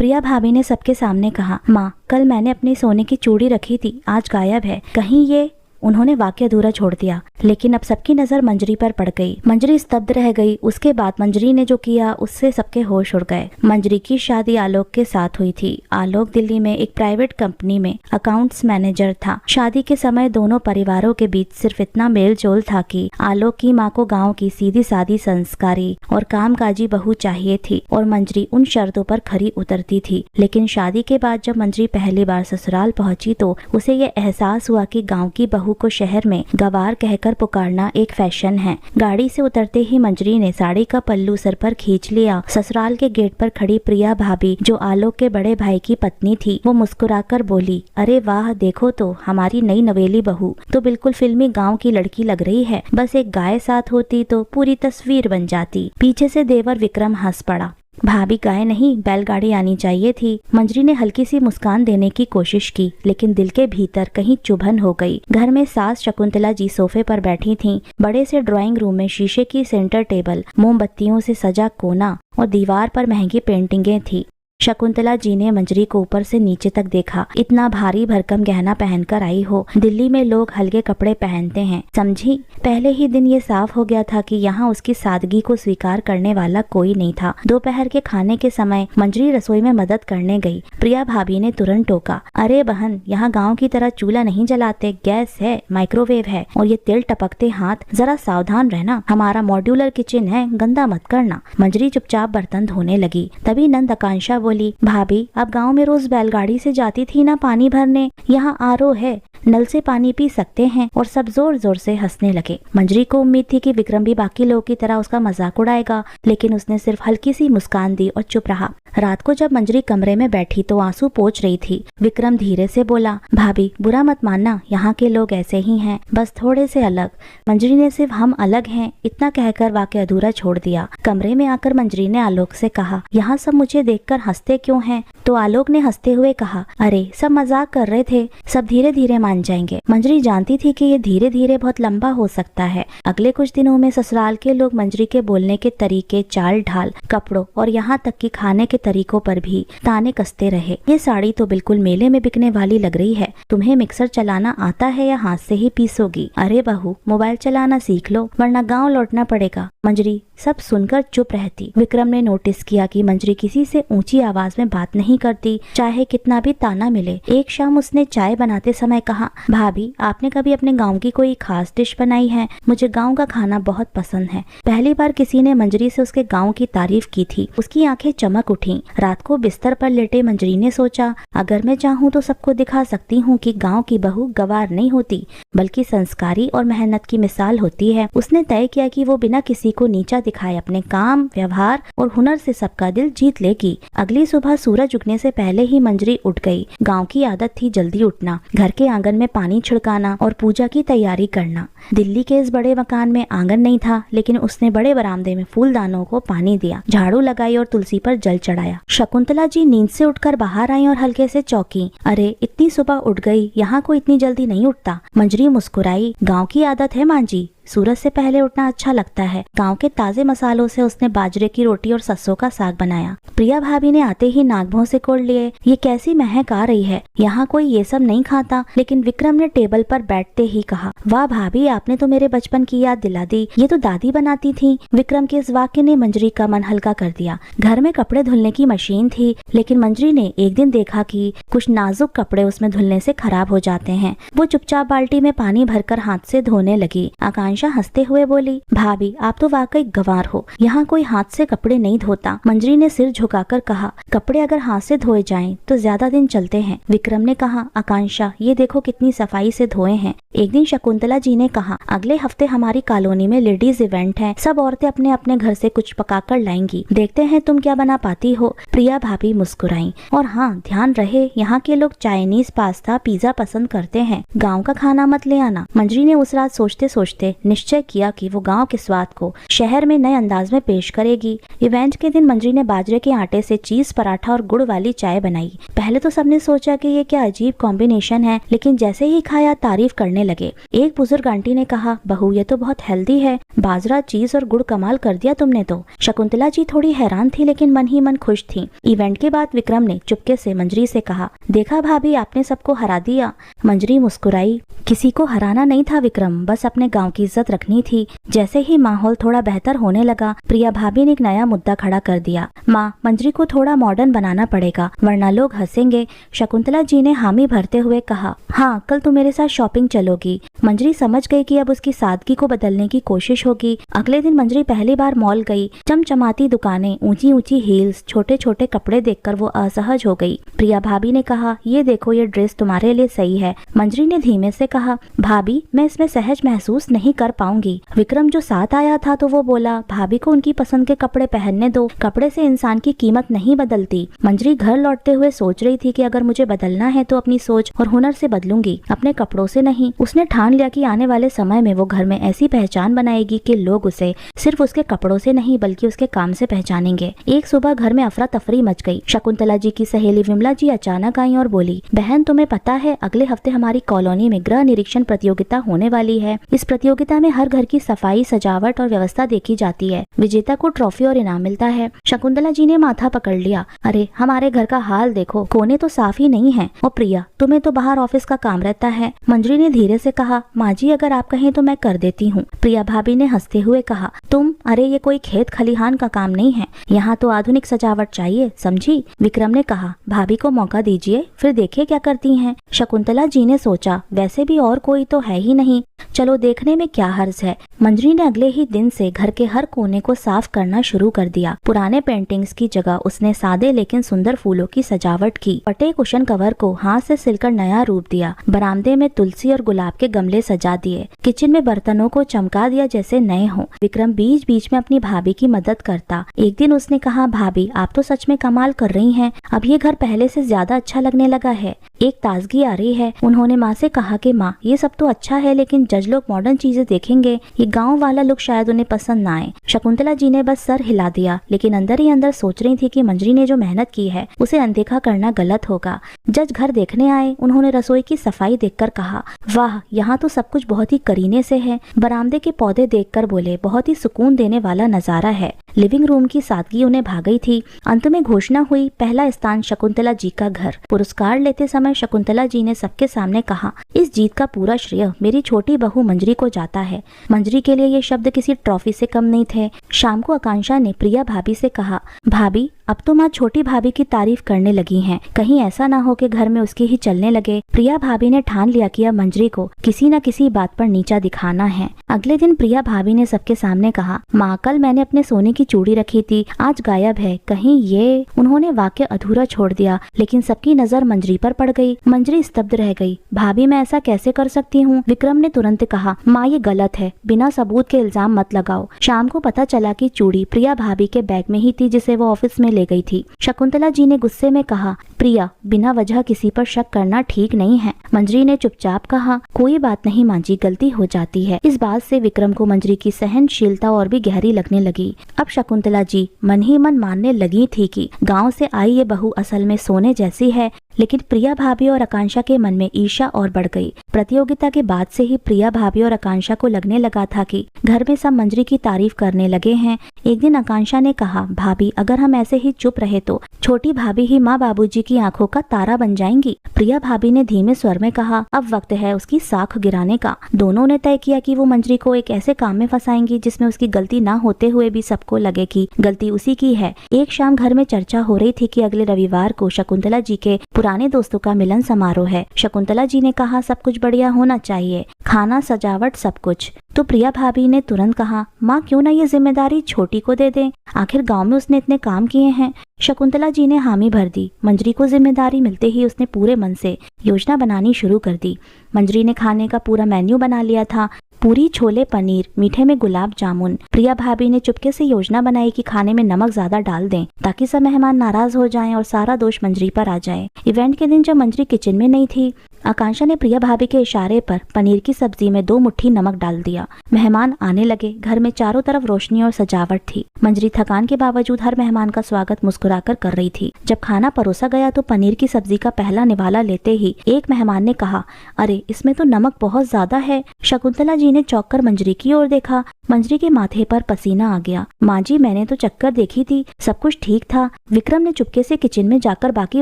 प्रिया भाभी ने सबके सामने कहा, माँ कल मैंने अपनी सोने की चूड़ी रखी थी, आज गायब है। कहीं ये उन्होंने वाक्य अधूरा छोड़ दिया, लेकिन अब सबकी नजर मंजरी पर पड़ गई। मंजरी स्तब्ध रह गई। उसके बाद मंजरी ने जो किया उससे सबके होश उड़ गए। मंजरी की शादी आलोक के साथ हुई थी। आलोक दिल्ली में एक प्राइवेट कंपनी में अकाउंट्स मैनेजर था। शादी के समय दोनों परिवारों के बीच सिर्फ इतना मेल जोल था कि आलोक की माँ को गाँव की सीधी सादी संस्कारी और कामकाजी बहू चाहिए थी और मंजरी उन शर्तों पर खरी उतरती थी। लेकिन शादी के बाद जब मंजरी पहली बार ससुराल पहुंची तो उसे ये एहसास हुआ कि गाँव की बहू को शहर में गवार कहकर पुकारना एक फैशन है। गाड़ी से उतरते ही मंजरी ने साड़ी का पल्लू सर पर खींच लिया। ससुराल के गेट पर खड़ी प्रिया भाभी, जो आलोक के बड़े भाई की पत्नी थी, वो मुस्कुराकर बोली, अरे वाह, देखो तो हमारी नई नवेली बहू तो बिल्कुल फिल्मी गांव की लड़की लग रही है। बस एक गाय साथ होती तो पूरी तस्वीर बन जाती। पीछे से देवर विक्रम हंस पड़ा। भाभी गाय नहीं, बैलगाड़ी आनी चाहिए थी। मंजरी ने हल्की सी मुस्कान देने की कोशिश की, लेकिन दिल के भीतर कहीं चुभन हो गई। घर में सास शकुंतला जी सोफे पर बैठी थीं। बड़े से ड्राइंग रूम में शीशे की सेंटर टेबल, मोमबत्तियों से सजा कोना और दीवार पर महंगी पेंटिंगें थी। शकुंतला जी ने मंजरी को ऊपर से नीचे तक देखा। इतना भारी भरकम गहना पहनकर आई हो। दिल्ली में लोग हल्के कपड़े पहनते हैं, समझी। पहले ही दिन ये साफ हो गया था कि यहाँ उसकी सादगी को स्वीकार करने वाला कोई नहीं था। दोपहर के खाने के समय मंजरी रसोई में मदद करने गई। प्रिया भाभी ने तुरंत टोका, अरे बहन, यहाँ गाँव की तरह चूल्हा नहीं जलाते, गैस है, माइक्रोवेव है और ये तेल टपकते हाथ, जरा सावधान रहना। हमारा मॉड्यूलर किचन है, गंदा मत करना। मंजरी चुपचाप बर्तन धोने लगी। तभी नंद आकांक्षा बोली, भाभी अब गांव में रोज बैलगाड़ी से जाती थी ना पानी भरने, यहाँ आरओ है, नल से पानी पी सकते हैं। और सब जोर जोर से हंसने लगे। मंजरी को उम्मीद थी कि विक्रम भी बाकी लोगों की तरह उसका मजाक उड़ाएगा, लेकिन उसने सिर्फ हल्की सी मुस्कान दी और चुप रहा। रात को जब मंजरी कमरे में बैठी तो आंसू पोंछ रही थी। विक्रम धीरे से बोला, भाभी बुरा मत मानना, यहाँ के लोग ऐसे ही हैं, बस थोड़े से अलग। मंजरी ने सिर्फ हम अलग हैं इतना कहकर वाक्य अधूरा छोड़ दिया। कमरे में आकर मंजरी ने आलोक से कहा, यहाँ सब मुझे देखकर हंसते क्यों हैं? तो आलोक ने हंसते हुए कहा, अरे सब मजाक कर रहे थे, सब धीरे धीरे मान जाएंगे। मंजरी जानती थी कि ये धीरे धीरे बहुत लंबा हो सकता है। अगले कुछ दिनों में ससुराल के लोग मंजरी के बोलने के तरीके, चाल ढाल, कपड़ों और यहाँ तक कि खाने के तरीकों पर भी ताने कसते रहे। ये साड़ी तो बिल्कुल मेले में बिकने वाली लग रही है। तुम्हें मिक्सर चलाना आता है या हाथ से ही पीसोगी? अरे बहू, मोबाइल चलाना सीख लो वरना गाँव लौटना पड़ेगा। मंजरी सब सुनकर चुप रहती। विक्रम ने नोटिस किया कि मंजरी किसी से ऊंची आवाज में बात नहीं करती, चाहे कितना भी ताना मिले। एक शाम उसने चाय बनाते समय कहा, भाभी आपने कभी अपने गांव की कोई खास डिश बनाई है? मुझे गांव का खाना बहुत पसंद है। पहली बार किसी ने मंजरी से उसके गांव की तारीफ की थी। उसकी आंखें चमक उठी। रात को बिस्तर पर लेटे मंजरी ने सोचा, अगर मैं चाहूँ तो सबको दिखा सकती हूँ कि गाँव की बहू गवार नहीं होती, बल्कि संस्कारी और मेहनत की मिसाल होती है। उसने तय किया कि वो बिना किसी को नीचा दिखाए अपने काम, व्यवहार और हुनर से सबका दिल जीत लेगी। अगली सुबह सूरज उगने से पहले ही मंजरी उठ गई। गांव की आदत थी जल्दी उठना, घर के आंगन में पानी छिड़काना और पूजा की तैयारी करना। दिल्ली के इस बड़े मकान में आंगन नहीं था, लेकिन उसने बड़े बरामदे में फूलदानों को पानी दिया, झाड़ू लगाई और तुलसी पर जल चढ़ाया। शकुंतला जी नींद से उठकर बाहर आई और हल्के से चौंकी। अरे इतनी सुबह उठ गई, यहाँ कोई इतनी जल्दी नहीं उठता। मंजरी मुस्कुराई, गाँव की आदत है माँ जी, सूरज से पहले उठना अच्छा लगता है। गांव के ताजे मसालों से उसने बाजरे की रोटी और सरसों का साग बनाया। प्रिया भाभी ने आते ही नाक भौं से कोड़ लिए, ये कैसी महक आ रही है, यहाँ कोई ये सब नहीं खाता। लेकिन विक्रम ने टेबल पर बैठते ही कहा, वाह भाभी आपने तो मेरे बचपन की याद दिला दी, ये तो दादी बनाती थी। विक्रम के इस वाक्य ने मंजरी का मन हल्का कर दिया। घर में कपड़े धुलने की मशीन थी, लेकिन मंजरी ने एक दिन देखा कि कुछ नाजुक कपड़े उसमें धुलने से खराब हो जाते हैं। वो चुपचाप बाल्टी में पानी भरकर हाथ से धोने लगी। आकांक्षा हंसते हुए बोली, भाभी आप तो वाकई गंवार हो, यहाँ कोई हाथ से कपड़े नहीं धोता। मंजरी ने सिर झुकाकर कहा, कपड़े अगर हाथ से धोए जाएं तो ज्यादा दिन चलते हैं। विक्रम ने कहा, आकांक्षा ये देखो कितनी सफाई से धोए हैं। एक दिन शकुंतला जी ने कहा, अगले हफ्ते हमारी कॉलोनी में लेडीज इवेंट है, सब औरतें अपने अपने घर से कुछ पकाकर लाएंगी, देखते हैं तुम क्या बना पाती हो। प्रिया भाभी मुस्कुराई, और हाँ ध्यान रहे यहाँ के लोग चाइनीज, पास्ता, पिज्जा पसंद करते हैं, गाँव का खाना मत ले आना। मंजरी ने उस रात सोचते सोचते निश्चय किया कि वो गांव के स्वाद को शहर में नए अंदाज में पेश करेगी। इवेंट के दिन मंजरी ने बाजरे के आटे से चीज पराठा और गुड़ वाली चाय बनाई। पहले तो सबने सोचा कि ये क्या अजीब कॉम्बिनेशन है, लेकिन जैसे ही खाया तारीफ करने लगे। एक बुजुर्ग आंटी ने कहा, बहू ये तो बहुत हेल्दी है, बाजरा, चीज और गुड़ कमाल कर दिया तुमने तो। शकुंतला जी थोड़ी हैरान थी लेकिन मन ही मन खुश थी। इवेंट के बाद विक्रम ने चुपके से मंजरी से कहा, देखा भाभी आपने सबको हरा दिया। मंजरी मुस्कुराई। किसी को हराना नहीं था विक्रम, बस अपने गांव की इज्जत रखनी थी। जैसे ही माहौल थोड़ा बेहतर होने लगा, प्रिया भाभी ने एक नया मुद्दा खड़ा कर दिया। माँ, मंजरी को थोड़ा मॉडर्न बनाना पड़ेगा वरना लोग हंसेंगे। शकुंतला जी ने हामी भरते हुए कहा, हाँ कल तुम मेरे साथ शॉपिंग चलोगी। मंजरी समझ गई कि अब उसकी सादगी को बदलने की कोशिश होगी। अगले दिन मंजरी पहली बार मॉल गई। चमचमाती दुकानें, ऊंची ऊंची हील्स, छोटे छोटे कपड़े देखकर वो असहज हो गई। प्रिया भाभी ने कहा, ये देखो ये ड्रेस तुम्हारे लिए सही है। मंजरी ने धीमे से कहा, भाभी मैं इसमें सहज महसूस नहीं कर पाऊंगी। विक्रम जो साथ आया था तो वो बोला, भाभी को उनकी पसंद के कपड़े पहनने दो, कपड़े से इंसान की कीमत नहीं बदलती। मंजरी घर लौटते हुए सोच रही थी कि अगर मुझे बदलना है तो अपनी सोच और हुनर से बदलूंगी, अपने कपड़ों से नहीं। उसने ठान लिया कि आने वाले समय में वो घर में ऐसी पहचान बनाएगी कि लोग उसे सिर्फ उसके कपड़ों से नहीं बल्कि उसके काम से पहचानेंगे। एक सुबह घर में अफरा तफरी मच गई। शकुंतला जी की सहेली विमला जी अचानक आई और बोली, बहन तुम्हें पता है अगले हफ्ते हमारी कॉलोनी में गृह निरीक्षण प्रतियोगिता होने वाली है। इस प्रतियोगिता में हर घर की सफाई, सजावट और व्यवस्था देखी जाती है। विजेता को ट्रॉफी और इनाम मिलता है। शकुंतला जी ने माथा पकड़ लिया। अरे हमारे घर का हाल देखो, कोने तो साफ ही नहीं है। और प्रिया तुम्हें तो बाहर ऑफिस का काम रहता है। मंजरी ने धीरे से कहा, माँ जी अगर आप कहें तो मैं कर देती हूँ। प्रिया भाभी ने हंसते हुए कहा, तुम, अरे ये कोई खेत खलिहान का काम नहीं है, यहाँ तो आधुनिक सजावट चाहिए, समझी। विक्रम ने कहा, भाभी को मौका दीजिए फिर देखिए क्या करती हैं। शकुंतला जी ने सोचा, वैसे भी और कोई तो है ही नहीं, चलो देखने में क्या हर्ज है। मंजरी ने अगले ही दिन से घर के हर कोने को साफ करना शुरू कर दिया। पुराने पेंटिंग्स की जगह उसने सादे लेकिन सुंदर फूलों की सजावट की। फटे कुशन कवर को हाथ से सिलकर नया रूप दिया। बरामदे में तुलसी और गुलाब के गमले सजा दिए। किचन में बर्तनों को चमका दिया जैसे नए हों। विक्रम बीच बीच में अपनी भाभी की मदद करता। एक दिन उसने कहा, भाभी आप तो सच में कमाल कर रही हैं, अब ये घर पहले से ज्यादा अच्छा लगने लगा है, एक ताजगी आ रही है। उन्होंने माँ से कहा कि माँ ये सब तो अच्छा है लेकिन जज लोग मॉडर्न चीजें देखेंगे, ये गांव वाला लुक शायद उन्हें पसंद ना आए। शकुंतला जी ने बस सर हिला दिया लेकिन अंदर ही अंदर सोच रही थी कि मंजरी ने जो मेहनत की है उसे अनदेखा करना गलत होगा। जज घर देखने आए। उन्होंने रसोई की सफाई देखकर कहा, वाह यहाँ तो सब कुछ बहुत ही करीने से है। बरामदे के पौधे देखकर बोले, बहुत ही सुकून देने वाला नजारा है। लिविंग रूम की सादगी उन्हें भा गई थी। अंत में घोषणा हुई, पहला स्थान शकुंतला जी का घर। पुरस्कार लेते समय शकुंतला जी ने सबके सामने कहा, इस जीत का पूरा श्रेय मेरी छोटी बहू मंजरी को जाता है। मंजरी के लिए ये शब्द किसी ट्रॉफी से कम नहीं थे। शाम को आकांक्षा ने प्रिया भाभी से कहा, भाभी अब तो माँ छोटी भाभी की तारीफ करने लगी हैं, कहीं ऐसा ना हो कि घर में उसकी ही चलने लगे। प्रिया भाभी ने ठान लिया कि अब मंजरी को किसी न किसी बात पर नीचा दिखाना है। अगले दिन प्रिया भाभी ने सबके सामने कहा, माँ कल मैंने अपने सोने की चूड़ी रखी थी, आज गायब है, कहीं ये। उन्होंने वाक्य अधूरा छोड़ दिया लेकिन सबकी नजर मंजरी पर पड़ गई। मंजरी स्तब्ध रह गई। भाभी मैं ऐसा कैसे कर सकती हूँ? विक्रम ने तुरंत कहा, माँ ये गलत है, बिना सबूत के इल्जाम मत लगाओ। शाम को पता चला कि चूड़ी प्रिया भाभी के बैग में ही थी जिसे वो ऑफिस में ले गई थी। शकुंतला जी ने गुस्से में कहा, प्रिया बिना वजह किसी पर शक करना ठीक नहीं है। मंजरी ने चुपचाप कहा, कोई बात नहीं माँ जी, गलती हो जाती है। इस बात से विक्रम को मंजरी की सहनशीलता और भी गहरी लगने लगी। अब शकुंतला जी मन ही मन मानने लगी थी कि गांव से आई ये बहू असल में सोने जैसी है। लेकिन प्रिया भाभी और आकांक्षा के मन में ईर्ष्या और बढ़ गई। प्रतियोगिता के बाद से ही प्रिया भाभी और आकांक्षा को लगने लगा था कि घर में सब मंजरी की तारीफ करने लगे हैं। एक दिन आकांक्षा ने कहा, भाभी अगर हम ऐसे ही चुप रहे तो छोटी भाभी ही माँ बाबूजी की आंखों का तारा बन जाएंगी। प्रिया भाभी ने धीमे स्वर में कहा, अब वक्त है उसकी साख गिराने का। दोनों ने तय किया कि वो मंजरी को एक ऐसे काम में फंसाएंगी जिसमें उसकी गलती ना होते हुए भी सबको लगे कि गलती उसी की है। एक शाम घर में चर्चा हो रही थी कि अगले रविवार को शकुंतला जी के पुराने दोस्तों का मिलन समारोह है। शकुंतला जी ने कहा, सब कुछ बढ़िया होना चाहिए, खाना, सजावट, सब कुछ। तो प्रिया भाभी ने तुरंत कहा, माँ क्यों ना ये जिम्मेदारी छोटी को दे दें, आखिर गांव में उसने इतने काम किए हैं। शकुंतला जी ने हामी भर दी। मंजरी को जिम्मेदारी मिलते ही उसने पूरे मन से योजना बनानी शुरू कर दी। मंजरी ने खाने का पूरा मेन्यू बना लिया था, पूरी, छोले, पनीर, मीठे में गुलाब जामुन। प्रिया भाभी ने चुपके से योजना बनाई कि खाने में नमक ज्यादा डाल दें ताकि सब मेहमान नाराज हो जाएं और सारा दोष मंजरी पर आ जाए। इवेंट के दिन जब मंजरी किचन में नहीं थी आकांक्षा ने प्रिया भाभी के इशारे पर पनीर की सब्जी में 2 मुट्ठी नमक डाल दिया। मेहमान आने लगे। घर में चारों तरफ रोशनी और सजावट थी। मंजरी थकान के बावजूद हर मेहमान का स्वागत मुस्कुराकर कर रही थी। जब खाना परोसा गया तो पनीर की सब्जी का पहला निवाला लेते ही एक मेहमान ने कहा, अरे इसमें तो नमक बहुत ज्यादा है। शकुंतला जी ने चौंक कर मंजरी की ओर देखा। मंजरी के माथे पर पसीना आ गया। माँ जी, मैंने तो चक्कर देखी थी, सब कुछ ठीक था। विक्रम ने चुपके से किचन में जाकर बाकी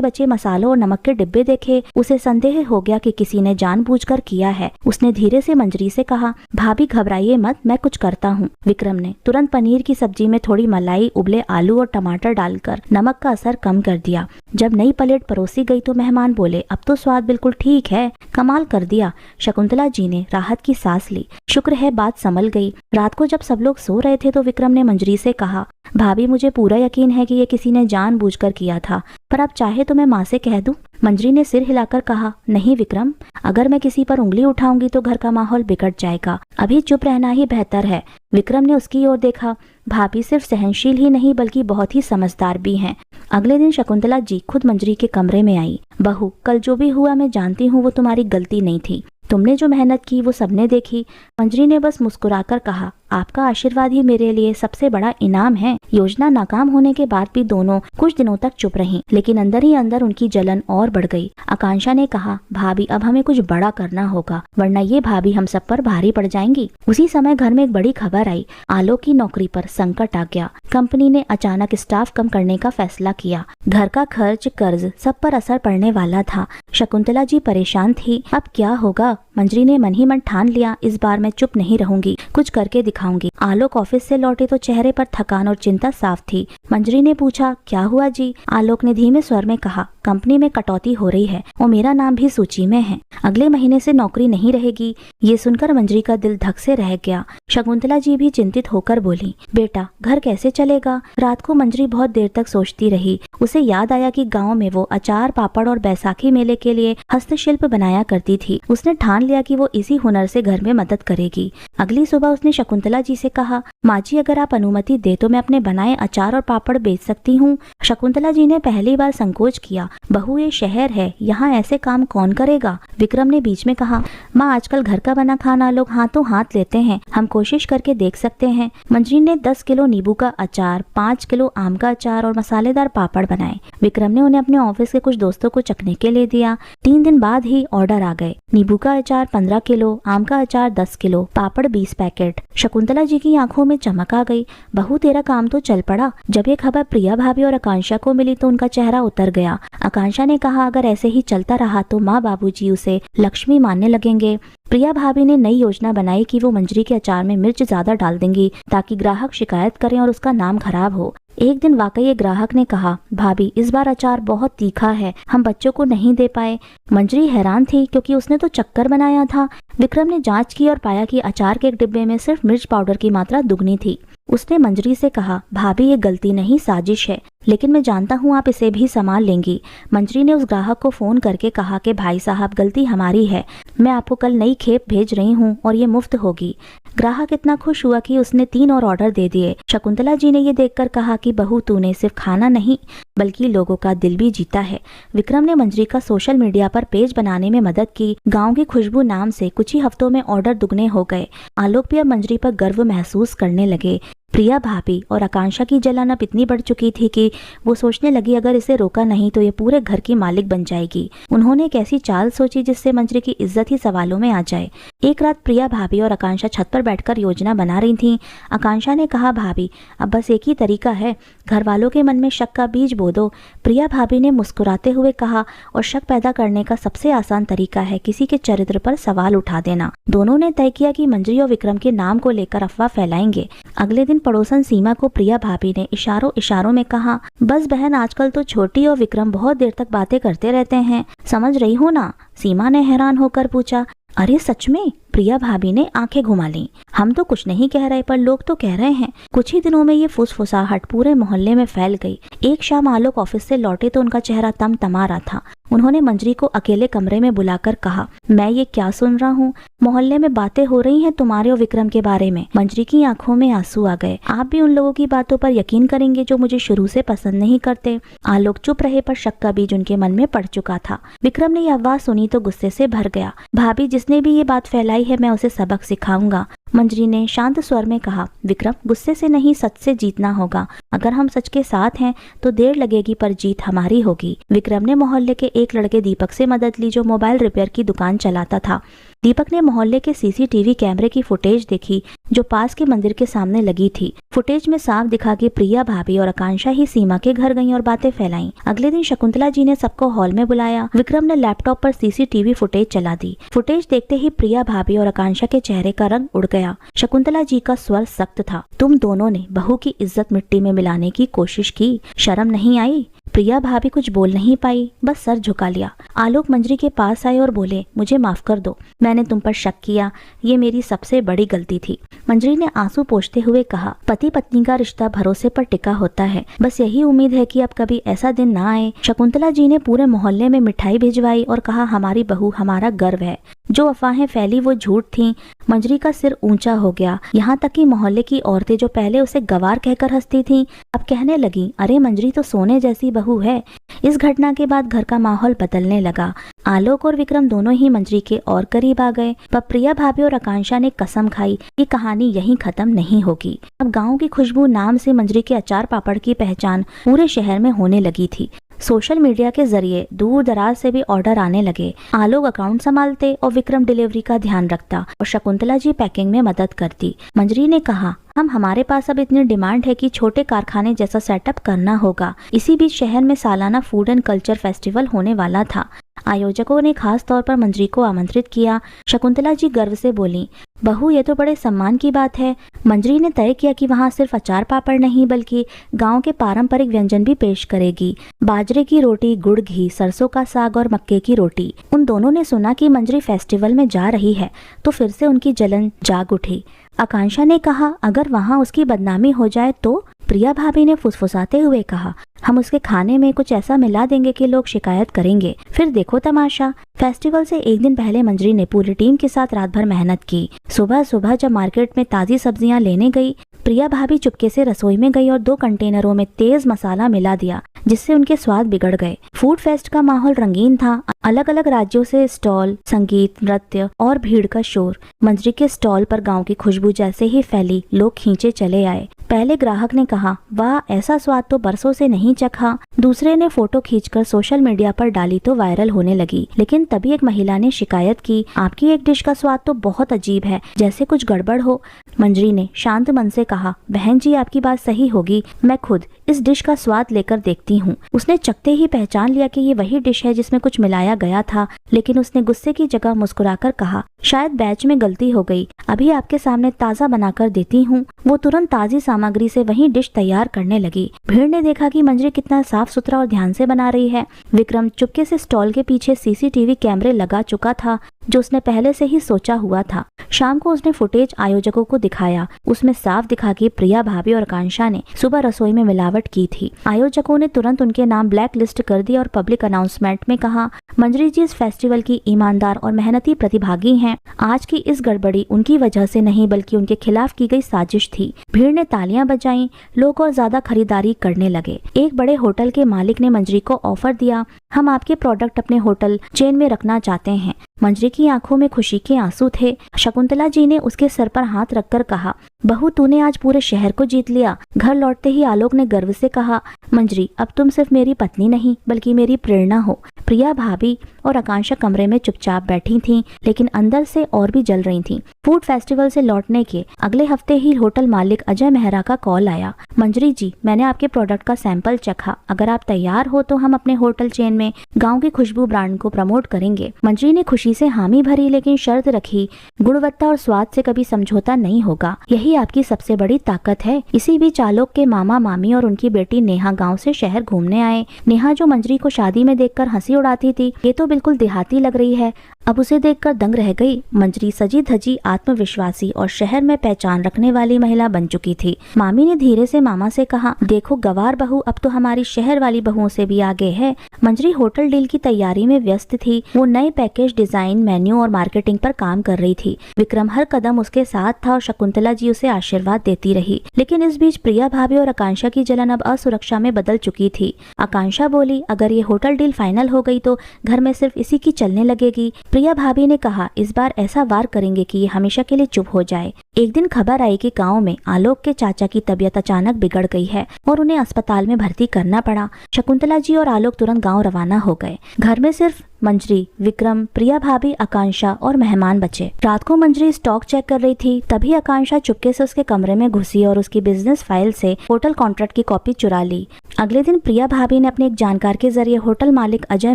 बचे मसालों और नमक के डिब्बे देखे। उसे संदेह हो गया कि किसी ने जानबूझकर किया है। उसने धीरे से मंजरी से कहा, भाभी घबराइए मत, मैं कुछ करता हूँ। विक्रम ने तुरंत पनीर की सब्जी में थोड़ी मलाई, उबले आलू और टमाटर डालकर नमक का असर कम कर दिया। जब नई प्लेट परोसी गई तो मेहमान बोले, अब तो स्वाद बिल्कुल ठीक है, कमाल कर दिया। शकुंतला जी ने राहत की सांस ली। शुक्र है बात संभल गई। रात को जब सब लोग सो रहे थे तो विक्रम ने मंजरी से कहा, भाभी मुझे पूरा यकीन है कि ये किसी ने जानबूझकर किया था, पर आप चाहे तो मैं माँ से कह दूं। मंजरी ने सिर हिलाकर कहा, नहीं विक्रम, अगर मैं किसी पर उंगली उठाऊंगी तो घर का माहौल बिगड़ जाएगा। अभी चुप रहना ही बेहतर है। विक्रम ने उसकी ओर देखा। भाभी सिर्फ सहनशील ही नहीं बल्कि बहुत ही समझदार भी हैं। अगले दिन शकुंतला जी खुद मंजरी के कमरे में आई। बहू, कल जो भी हुआ मैं जानती हूँ वो तुम्हारी गलती नहीं थी। तुमने जो मेहनत की वो सबने देखी। मंजरी ने बस मुस्कुराकर कहा, आपका आशीर्वाद ही मेरे लिए सबसे बड़ा इनाम है। योजना नाकाम होने के बाद भी दोनों कुछ दिनों तक चुप रहीं, लेकिन अंदर ही अंदर उनकी जलन और बढ़ गई। आकांक्षा ने कहा, भाभी अब हमें कुछ बड़ा करना होगा, वरना ये भाभी हम सब पर भारी पड़ जाएंगी। उसी समय घर में एक बड़ी खबर आई। आलोक की नौकरी पर संकट आ गया। कंपनी ने अचानक स्टाफ कम करने का फैसला किया। घर का खर्च, कर्ज सब पर असर पड़ने वाला था। शकुंतला जी परेशान थी। अब क्या होगा? मंजरी ने मन ही मन ठान लिया, इस बार मैं चुप नहीं रहूंगी, कुछ करके दिखाऊंगी। आलोक ऑफिस से लौटे तो चेहरे पर थकान और चिंता साफ थी। मंजरी ने पूछा, क्या हुआ जी? आलोक ने धीमे स्वर में कहा, कंपनी में कटौती हो रही है और मेरा नाम भी सूची में है। अगले महीने से नौकरी नहीं रहेगी। ये सुनकर मंजरी का दिल धक से रह गया। शकुंतला जी भी चिंतित होकर बोली, बेटा घर कैसे चलेगा? रात को मंजरी बहुत देर तक सोचती रही। उसे याद आया कि गाँव में वो अचार, पापड़ और बैसाखी मेले के लिए हस्तशिल्प बनाया करती थी। उसने ठान लिया कि वो इसी हुनर से घर में मदद करेगी। अगली सुबह उसने शकुंतला जी से कहा, माँ जी अगर आप अनुमति दे तो मैं अपने बनाए अचार और पापड़ बेच सकती हूँ। शकुंतला जी ने पहली बार संकोच किया। बहू, ये शहर है, यहाँ ऐसे काम कौन करेगा? विक्रम ने बीच में कहा, माँ आजकल घर का बना खाना लोग हाथों हाथ लेते हैं, हम कोशिश करके देख सकते हैं। मंजरी ने 10 किलो नींबू का अचार, 5 किलो आम का अचार और मसालेदार पापड़ बनाए। विक्रम ने उन्हें अपने ऑफिस के कुछ दोस्तों को चखने के लिए दिया। 3 दिन बाद ही ऑर्डर आ गए। नींबू का अचार 15 किलो, आम का अचार 10 किलो, पापड़ 20 पैकेट। शकुंतला जी की आंखों में चमक आ गई। बहू तेरा काम तो चल पड़ा। जब ये खबर प्रिया भाभी और आकांक्षा को मिली तो उनका चेहरा उतर गया। आकांक्षा ने कहा, अगर ऐसे ही चलता रहा तो माँ बाबूजी उसे लक्ष्मी मानने लगेंगे। प्रिया भाभी ने नई योजना बनाई कि वो मंजरी के अचार में मिर्च ज्यादा डाल देंगी ताकि ग्राहक शिकायत करें और उसका नाम खराब हो। एक दिन वाकई एक ग्राहक ने कहा, भाभी इस बार अचार बहुत तीखा है, हम बच्चों को नहीं दे पाए। मंजरी हैरान थी क्योंकि उसने तो चक्कर बनाया था। विक्रम ने जांच की और पाया कि अचार के एक डिब्बे में सिर्फ मिर्च पाउडर की मात्रा दुगनी थी। उसने मंजरी से कहा, भाभी ये गलती नहीं साजिश है, लेकिन मैं जानता हूँ आप इसे भी संभाल लेंगी। मंजरी ने उस ग्राहक को फोन करके कहा कि भाई साहब गलती हमारी है, मैं आपको कल नई खेप भेज रही हूँ और ये मुफ्त होगी। ग्राहक इतना खुश हुआ कि उसने 3 और ऑर्डर दे दिए। शकुंतला जी ने ये देखकर कहा कि बहू तूने सिर्फ खाना नहीं बल्कि लोगों का दिल भी जीता है। विक्रम ने मंजरी का सोशल मीडिया पर पेज बनाने में मदद की। गाँव की खुशबू नाम से कुछ ही हफ्तों में ऑर्डर दुगने हो गए। आलोक भी अब मंजरी पर गर्व महसूस करने लगे। प्रिया भाभी और आकांक्षा की जलन अब इतनी बढ़ चुकी थी कि वो सोचने लगी अगर इसे रोका नहीं तो ये पूरे घर की मालिक बन जाएगी। उन्होंने एक ऐसी चाल सोची जिससे मंजरी की इज्जत ही सवालों में आ जाए। एक रात प्रिया भाभी और आकांक्षा छत पर बैठकर योजना बना रही थीं। आकांक्षा ने कहा, भाभी अब बस एक ही तरीका है, घर वालों के मन में शक का बीज बो दो। प्रिया भाभी ने मुस्कुराते हुए कहा, और शक पैदा करने का सबसे आसान तरीका है किसी के चरित्र पर सवाल उठा देना। दोनों ने तय किया कि मंजरी और विक्रम के नाम को लेकर अफवाह फैलाएंगे। अगले दिन पड़ोसन सीमा को प्रिया भाभी ने इशारों इशारों में कहा, बस बहन आजकल तो छोटी और विक्रम बहुत देर तक बातें करते रहते हैं, समझ रही हो ना? सीमा ने हैरान होकर पूछा, अरे सच में? प्रिया भाभी ने आंखें घुमा लीं। हम तो कुछ नहीं कह रहे, पर लोग तो कह रहे हैं। कुछ ही दिनों में ये फुसफुसाहट पूरे मोहल्ले में फैल गई। एक शाम आलोक ऑफिस से लौटे तो उनका चेहरा तमतमा रहा था। उन्होंने मंजरी को अकेले कमरे में बुलाकर कहा, मैं ये क्या सुन रहा हूँ? मोहल्ले में बातें हो रही हैं तुम्हारे और विक्रम के बारे में। मंजरी की आंखों में आंसू आ गए। आप भी उन लोगों की बातों पर यकीन करेंगे जो मुझे शुरू से पसंद नहीं करते। आलोक चुप रहे, पर शक का बीज उनके मन में पड़ चुका था। विक्रम ने यह आवाज सुनी तो गुस्से से भर गया। भाभी, जिसने भी ये बात फैलाई है मैं उसे सबक सिखाऊंगा। मंजरी ने शांत स्वर में कहा, विक्रम, गुस्से से नहीं, सच से जीतना होगा। अगर हम सच के साथ हैं तो देर लगेगी, पर जीत हमारी होगी। विक्रम ने मोहल्ले के एक लड़के दीपक से मदद ली जो मोबाइल रिपेयर की दुकान चलाता था। दीपक ने मोहल्ले के सीसीटीवी कैमरे की फुटेज देखी जो पास के मंदिर के सामने लगी थी। फुटेज में साफ दिखा कि प्रिया भाभी और आकांक्षा ही सीमा के घर गईं और बातें फैलाईं। अगले दिन शकुंतला जी ने सबको हॉल में बुलाया। विक्रम ने लैपटॉप पर सीसीटीवी फुटेज चला दी। फुटेज देखते ही प्रिया भाभी और आकांक्षा के चेहरे का रंग उड़ गया। शकुंतला जी का स्वर सख्त था, तुम दोनों ने बहू की इज्जत मिट्टी में मिलाने की कोशिश की, शर्म नहीं आई? प्रिया भाभी कुछ बोल नहीं पाई, बस सर झुका लिया। आलोक मंजरी के पास आए और बोले, मुझे माफ कर दो, मैंने तुम पर शक किया, ये मेरी सबसे बड़ी गलती थी। मंजरी ने आंसू पोंछते हुए कहा, पति पत्नी का रिश्ता भरोसे पर टिका होता है, बस यही उम्मीद है कि अब कभी ऐसा दिन ना आए। शकुंतला जी ने पूरे मोहल्ले में मिठाई भिजवाई और कहा, हमारी बहू हमारा गर्व है। जो अफवाहें फैली वो झूठ थीं। मंजरी का सिर ऊंचा हो गया। यहाँ तक कि मोहल्ले की औरतें जो पहले उसे गवार कहकर हंसती थीं, अब कहने लगी, अरे मंजरी तो सोने जैसी बहू है। इस घटना के बाद घर का माहौल बदलने लगा। आलोक और विक्रम दोनों ही मंजरी के और करीब आ गए। पर प्रिया भाभी और आकांक्षा ने कसम खाई कि कहानी यहीं खत्म नहीं होगी। अब गाँव की खुशबू नाम से मंजरी के अचार पापड़ की पहचान पूरे शहर में होने लगी थी। सोशल मीडिया के जरिए दूर दराज से भी ऑर्डर आने लगे। आलोक अकाउंट संभालते और विक्रम डिलीवरी का ध्यान रखता और शकुंतला जी पैकिंग में मदद करती। मंजरी ने कहा, हमारे पास अब इतनी डिमांड है कि छोटे कारखाने जैसा सेटअप करना होगा। इसी बीच शहर में सालाना फूड एंड कल्चर फेस्टिवल होने वाला था। आयोजकों ने खास तौर पर मंजरी को आमंत्रित किया। शकुंतला जी गर्व से बोली, बहू, ये तो बड़े सम्मान की बात है। मंजरी ने तय किया कि वहाँ सिर्फ अचार पापड़ नहीं बल्कि गांव के पारंपरिक व्यंजन भी पेश करेगी। बाजरे की रोटी, गुड़ घी, सरसों का साग और मक्के की रोटी। उन दोनों ने सुना कि मंजरी फेस्टिवल में जा रही है तो फिर से उनकी जलन जाग उठी। आकांक्षा ने कहा, अगर वहाँ उसकी बदनामी हो जाए तो? प्रिया भाभी ने फुसफुसाते हुए कहा, हम उसके खाने में कुछ ऐसा मिला देंगे कि लोग शिकायत करेंगे, फिर देखो तमाशा। फेस्टिवल से एक दिन पहले मंजरी ने पूरी टीम के साथ रात भर मेहनत की। सुबह सुबह जब मार्केट में ताजी सब्जियां लेने गई, प्रिया भाभी चुपके से रसोई में गई और 2 कंटेनरों में तेज मसाला मिला दिया, जिससे उनके स्वाद बिगड़ गए। फूड फेस्ट का माहौल रंगीन था। अलग अलग राज्यों से स्टॉल, संगीत, नृत्य और भीड़ का शोर। मंजरी के स्टॉल पर गांव की खुशबू जैसे ही फैली, लोग खींचे चले आए। पहले ग्राहक ने कहा, वाह, ऐसा स्वाद तो बरसों से नहीं चखा। दूसरे ने फोटो खींचकर सोशल मीडिया पर डाली तो वायरल होने लगी। लेकिन तभी एक महिला ने शिकायत की, आपकी एक डिश का स्वाद तो बहुत अजीब है, जैसे कुछ गड़बड़ हो। मंजरी ने शांत मन से कहा, बहन जी, आपकी बात सही होगी, मैं खुद इस डिश का स्वाद लेकर देखती हूँ। उसने चखते ही पहचान लिया कि ये वही डिश है जिसमें कुछ मिलाया गया था, लेकिन उसने गुस्से की जगह मुस्कुराकर कहा, शायद बैच में गलती हो गई, अभी आपके सामने ताज़ा बनाकर देती हूँ। वो तुरंत ताज़ी सामग्री से वही डिश तैयार करने लगी। भीड़ ने देखा कि मंजरी कितना साफ सुथरा और ध्यान से बना रही है। विक्रम चुपके से स्टॉल के पीछे सीसीटीवी कैमरे लगा चुका था, जो उसने पहले से ही सोचा हुआ था। शाम को उसने फुटेज आयोजकों को दिखाया। उसमें साफ दिखा कि प्रिया भाभी और आकांक्षा ने सुबह रसोई में मिलावट की थी। आयोजकों ने तुरंत उनके नाम ब्लैक लिस्ट कर दिया और पब्लिक अनाउंसमेंट में कहा, मंजरी जी इस फेस्टिवल की ईमानदार और मेहनती प्रतिभागी हैं। आज की इस गड़बड़ी उनकी वजह से नहीं बल्कि उनके खिलाफ की गई साजिश थी। भीड़ ने तालियां बजाईं, लोग और ज्यादा खरीदारी करने लगे। एक बड़े होटल के मालिक ने मंजरी को ऑफर दिया, हम आपके प्रोडक्ट अपने होटल चेन में रखना चाहते हैं। मंजरी की आंखों में खुशी के आंसू थे। शकुंतला जी ने उसके सर पर हाथ रखकर कहा, बहू, तूने आज पूरे शहर को जीत लिया। घर लौटते ही आलोक ने गर्व से कहा, मंजरी, अब तुम सिर्फ मेरी पत्नी नहीं बल्कि मेरी प्रेरणा हो। प्रिया भाभी और आकांक्षा कमरे में चुपचाप बैठी थीं, लेकिन अंदर से और भी जल रही थीं। फूड फेस्टिवल से लौटने के अगले हफ्ते ही होटल मालिक अजय मेहरा का कॉल आया, मंजरी जी, मैंने आपके प्रोडक्ट का सैंपल चखा, अगर आप तैयार हो तो हम अपने होटल चेन में गाँव की खुशबू ब्रांड को प्रमोट करेंगे। मंजरी ने खुशी से हामी भरी, लेकिन शर्त रखी, गुणवत्ता और स्वाद से कभी समझौता नहीं होगा, यही आपकी सबसे बड़ी ताकत है। इसी बीच आलोक के मामा मामी और उनकी बेटी नेहा गांव से शहर घूमने आए। नेहा, जो मंजरी को शादी में देखकर हंसी उड़ाती थी, ये तो बिल्कुल देहाती लग रही है, अब उसे देखकर दंग रह गई। मंजरी सजी धजी, आत्मविश्वासी और शहर में पहचान रखने वाली महिला बन चुकी थी। मामी ने धीरे से मामा से कहा, देखो गवार बहू अब तो हमारी शहर वाली बहुओं से भी आगे है। मंजरी होटल डील की तैयारी में व्यस्त थी। वो नए पैकेज डिजाइन, मेन्यू और मार्केटिंग पर काम कर रही थी। विक्रम हर कदम उसके साथ था और शकुंतला जी उसे आशीर्वाद देती रही। लेकिन इस बीच प्रिया भाभी और आकांक्षा की जलन अब असुरक्षा में बदल चुकी थी। आकांक्षा बोली, अगर ये होटल डील फाइनल हो गई तो घर में सिर्फ इसी की चलने लगेगी। प्रिया भाभी ने कहा, इस बार ऐसा वार करेंगे कि ये हमेशा के लिए चुप हो जाए। एक दिन खबर आई कि गांव में आलोक के चाचा की तबीयत अचानक बिगड़ गई है और उन्हें अस्पताल में भर्ती करना पड़ा। शकुंतला जी और आलोक तुरंत गांव रवाना हो गए। घर में सिर्फ मंजरी, विक्रम, प्रिया भाभी, आकांक्षा और मेहमान बचे। रात को मंजरी स्टॉक चेक कर रही थी, तभी आकांक्षा चुपके से उसके कमरे में घुसी और उसकी बिजनेस फाइल से होटल कॉन्ट्रैक्ट की कॉपी चुरा ली। अगले दिन प्रिया भाभी ने अपने एक जानकार के जरिए होटल मालिक अजय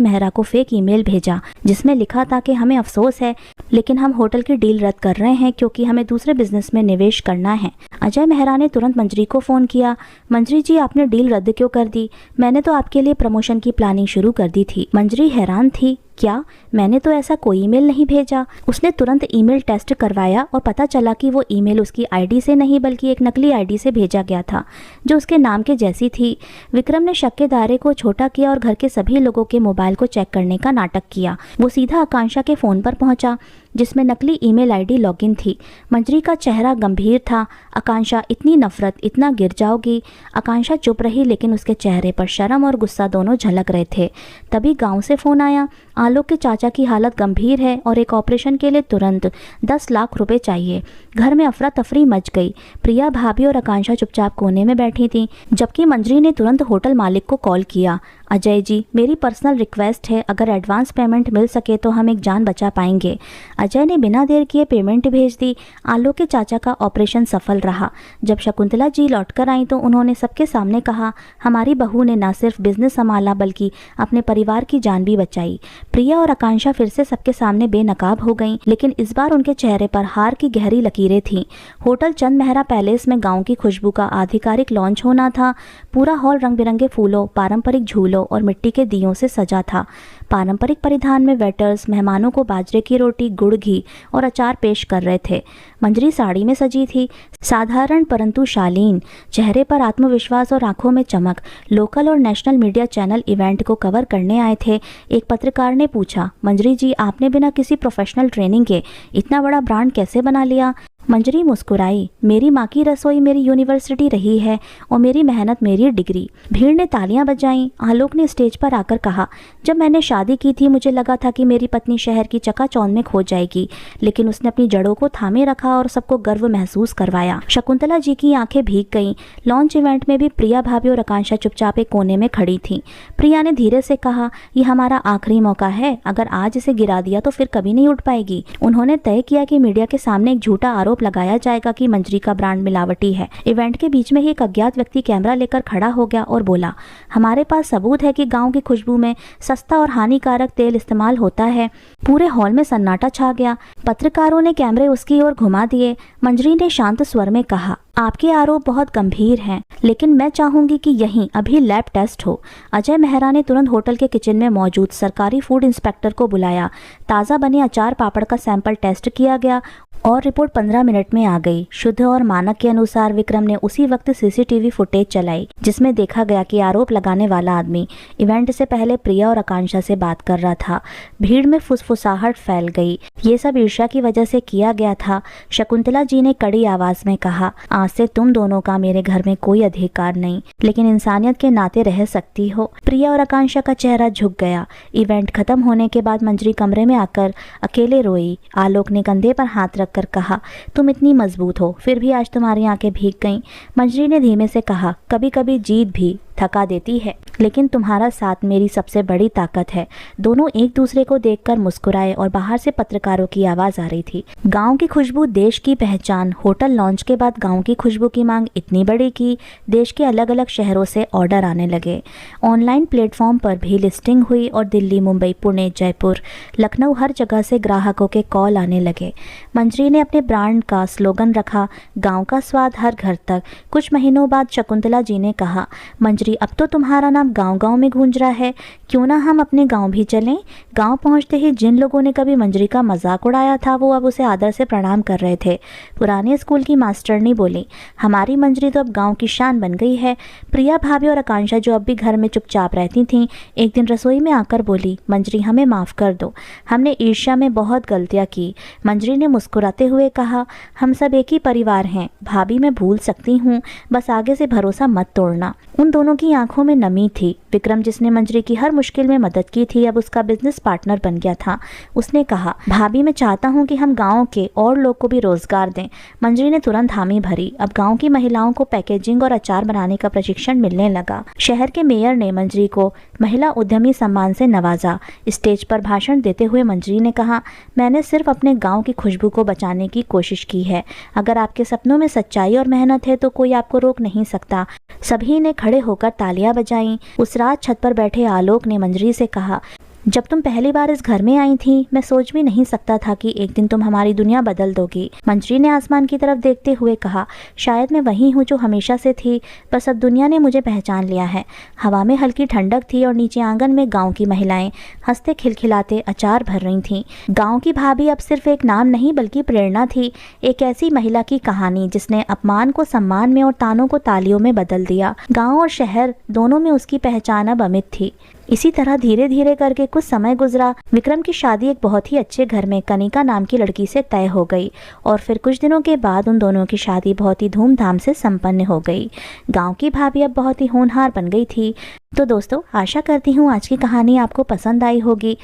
मेहरा को फेक ईमेल भेजा, जिसमें लिखा था कि हमें अफसोस है लेकिन हम होटल की डील रद्द कर रहे हैं क्योंकि हमें दूसरे बिजनेस में निवेश करना है। अजय मेहरा ने तुरंत मंजरी को फोन किया, मंजरी जी आपने डील रद्द क्यों कर दी? मैंने तो आपके लिए प्रमोशन की प्लानिंग शुरू कर दी थी। मंजरी हैरान थी, क्या? मैंने तो ऐसा कोई ईमेल नहीं भेजा। उसने तुरंत ईमेल टेस्ट करवाया और पता चला कि वो ईमेल उसकी आईडी से नहीं बल्कि एक नकली आईडी से भेजा गया था जो उसके नाम के जैसी थी। विक्रम ने शक के दायरे को छोटा किया और घर के सभी लोगों के मोबाइल को चेक करने का नाटक किया। वो सीधा आकांक्षा के फोन पर पहुंचा जिसमें नकली ईमेल आईडी लॉगिन थी। मंजरी का चेहरा गंभीर था। आकांक्षा, इतनी नफरत, इतना गिर जाओगी? आकांक्षा चुप रही लेकिन उसके चेहरे पर शर्म और गुस्सा दोनों झलक रहे थे। तभी गांव से फोन आया, आलोक के चाचा की हालत गंभीर है और एक ऑपरेशन के लिए तुरंत 10 लाख रुपए चाहिए। घर में अफरा तफरी मच गई। प्रिया भाभी और आकांक्षा चुपचाप कोने में बैठी थीं, जबकि मंजरी ने तुरंत होटल मालिक को कॉल किया। अजय जी, मेरी पर्सनल रिक्वेस्ट है, अगर एडवांस पेमेंट मिल सके तो हम एक जान बचा पाएंगे। अजय ने बिना देर किए पेमेंट भेज दी। आलोक के चाचा का ऑपरेशन सफल रहा। जब शकुंतला जी लौटकर आई तो उन्होंने सबके सामने कहा, हमारी बहू ने न सिर्फ बिजनेस संभाला बल्कि अपने परिवार की जान भी बचाई। प्रिया और आकांक्षा फिर से सबके सामने बेनकाब हो गईं, लेकिन इस बार उनके चेहरे पर हार की गहरी लकीरें थीं। होटल चंद मेहरा पैलेस में गांव की खुशबू का आधिकारिक लॉन्च होना था। पूरा हॉल रंग बिरंगे फूलों, पारंपरिक झूलों और मिट्टी के दियों से सजा था। पारंपरिक परिधान में वेटर्स मेहमानों को बाजरे की रोटी, गुड़, घी और अचार पेश कर रहे थे। मंजरी साड़ी में सजी थी, साधारण परंतु शालीन, चेहरे पर आत्मविश्वास और आंखों में चमक। लोकल और नेशनल मीडिया चैनल इवेंट को कवर करने आए थे। एक पत्रकार ने पूछा, मंजरी जी, आपने बिना किसी प्रोफेशनल ट्रेनिंग के इतना बड़ा ब्रांड कैसे बना लिया? मंजरी मुस्कुराई, मेरी माँ की रसोई मेरी यूनिवर्सिटी रही है और मेरी मेहनत मेरी डिग्री। भीड़ ने तालियां बजाईं। आलोक ने स्टेज पर आकर कहा, जब मैंने शादी की थी मुझे लगा था कि मेरी पत्नी शहर की चकाचौंध में खो जाएगी, लेकिन उसने अपनी जड़ों को थामे रखा और सबको गर्व महसूस करवाया। शकुंतला जी की आंखें भीग गईं। लॉन्च इवेंट में भी प्रिया भाभी और आकांक्षा चुपचाप एक कोने में खड़ी थीं। प्रिया ने धीरे से कहा, ये हमारा आखिरी मौका है, अगर आज इसे गिरा दिया तो फिर कभी नहीं उठ पाएगी। उन्होंने तय किया कि मीडिया के सामने एक झूठा आरोप लगाया जाएगा कि मंजरी का ब्रांड मिलावटी है। इवेंट के बीच में ही एक अज्ञात व्यक्ति कैमरा लेकर खड़ा हो गया और बोला, हमारे पास सबूत है कि गांव की खुशबू में सस्ता और हानिकारक तेल इस्तेमाल होता है। पूरे हॉल में सन्नाटा छा गया। पत्रकारों ने कैमरे उसकी ओर घुमा दिए। मंजरी ने शांत स्वर में कहा, आपके आरोप बहुत गंभीर हैं, लेकिन मैं चाहूंगी कि यहीं अभी लैब टेस्ट हो। अजय मेहरा ने तुरंत होटल के किचन में मौजूद सरकारी फूड इंस्पेक्टर को बुलाया। ताज़ा बने अचार पापड़ का सैंपल टेस्ट किया गया और रिपोर्ट 15 मिनट में आ गई। शुद्ध और मानक के अनुसार विक्रम ने उसी वक्त सीसीटीवी फुटेज चलाई जिसमें देखा गया कि आरोप लगाने वाला आदमी इवेंट से पहले प्रिया और आकांक्षा से बात कर रहा था। भीड़ में फुसफुसाहट फैल गई। ये सब ईर्ष्या की वजह से किया गया था। शकुंतला जी ने कड़ी आवाज में कहा, आज से तुम दोनों का मेरे घर में कोई अधिकार नहीं, लेकिन इंसानियत के नाते रह सकती हो। प्रिया और आकांक्षा का चेहरा झुक गया। इवेंट खत्म होने के बाद मंजरी कमरे में आकर अकेले रोई। आलोक ने कंधे पर हाथ रखकर कहा, तुम इतनी मजबूत हो, फिर भी आज तुम्हारी आंखें भीग गईं। मंजरी ने धीमे से कहा, कभी कभी जीत भी थका देती है, लेकिन तुम्हारा साथ मेरी सबसे बड़ी ताकत है। दोनों एक दूसरे को देखकर मुस्कुराए और बाहर से पत्रकारों की आवाज आ रही थी, गांव की खुशबू देश की पहचान। होटल लॉन्च के बाद गांव की खुशबू की मांग इतनी बड़ी कि देश के अलग अलग शहरों से ऑर्डर आने लगे। ऑनलाइन प्लेटफॉर्म पर भी लिस्टिंग हुई और दिल्ली, मुंबई, पुणे, जयपुर, लखनऊ, हर जगह से ग्राहकों के कॉल आने लगे। मंजरी ने अपने ब्रांड का स्लोगन रखा, गाँव का स्वाद हर घर तक। कुछ महीनों बाद शकुंतला जी ने कहा, मंजरी मंजरी, अब तो तुम्हारा नाम गांव-गांव में गूंज रहा है, क्यों ना हम अपने गांव भी चलें। गांव पहुंचते ही जिन लोगों ने कभी मंजरी का मजाक उड़ाया था वो अब उसे आदर से प्रणाम कर रहे थे। पुराने स्कूल की मास्टरनी बोली, हमारी मंजरी तो अब गाँव की शान बन गई है। प्रिया भाभी और आकांक्षा जो अब भी घर में चुपचाप रहती थीं, एक दिन रसोई में आकर बोली, मंजरी हमें माफ़ कर दो, हमने ईर्ष्या में बहुत गलतियाँ की। मंजरी ने मुस्कुराते हुए कहा, हम सब एक ही परिवार हैं भाभी, मैं भूल सकती हूँ, बस आगे से भरोसा मत तोड़ना। उन दोनों की आंखों में नमी थी। विक्रम, जिसने मंजरी की हर मुश्किल में मदद की थी, अब उसका बिजनेस पार्टनर बन गया था। उसने कहा, भाभी मैं चाहता हूँ कि हम गाँव के और लोग को भी रोजगार दें। मंजरी ने तुरंत हामी भरी। अब गाँव की महिलाओं को पैकेजिंग और अचार बनाने का प्रशिक्षण मिलने लगा। शहर के मेयर ने मंजरी को महिला उद्यमी सम्मान से नवाजा। स्टेज पर भाषण देते हुए मंजरी ने कहा, मैंने सिर्फ अपने गांव की खुशबू को बचाने की कोशिश की है। अगर आपके सपनों में सच्चाई और मेहनत है तो कोई आपको रोक नहीं सकता। सभी ने खड़े होकर तालियां बजाईं। उस रात छत पर बैठे आलोक ने मंजरी से कहा, जब तुम पहली बार इस घर में आई थी, मैं सोच भी नहीं सकता था कि एक दिन तुम हमारी दुनिया बदल दोगी। मंजरी ने आसमान की तरफ देखते हुए कहा, शायद मैं वही हूँ जो हमेशा से थी, बस अब दुनिया ने मुझे पहचान लिया है। हवा में हल्की ठंडक थी और नीचे आंगन में गांव की महिलाएं हंसते खिलखिलाते अचार भर रही थीं। गांव की भाभी अब सिर्फ एक नाम नहीं बल्कि प्रेरणा थी, एक ऐसी महिला की कहानी जिसने अपमान को सम्मान में और तानों को तालियों में बदल दिया। गाँव और शहर दोनों में उसकी पहचान अब अमिट थी। इसी तरह धीरे धीरे करके कुछ समय गुजरा। विक्रम की शादी एक बहुत ही अच्छे घर में कनिका नाम की लड़की से तय हो गई और फिर कुछ दिनों के बाद उन दोनों की शादी बहुत ही धूमधाम से संपन्न हो गई। गांव की भाभी अब बहुत ही होनहार बन गई थी। तो दोस्तों, आशा करती हूँ आज की कहानी आपको पसंद आई होगी।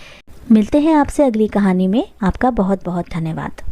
मिलते हैं आपसे अगली कहानी में। आपका बहुत बहुत धन्यवाद।